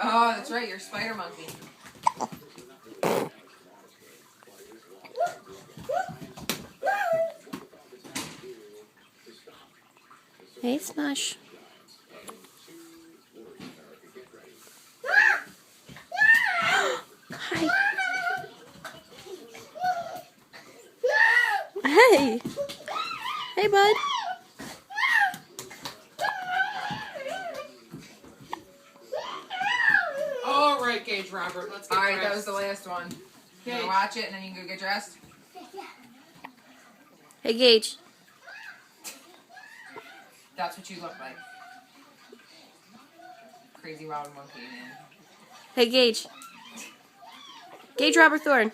Oh, that's right. You're a spider monkey. Hey, Smush. Hi. Hey. Hey, bud. All right, Gage Robert. Let's get dressed. All right, that was the last one. You want to watch it and then you can go get dressed? Hey, Gage. That's what you look like. Crazy wild monkey, man. Hey, Gage. Gage Robert Thorne.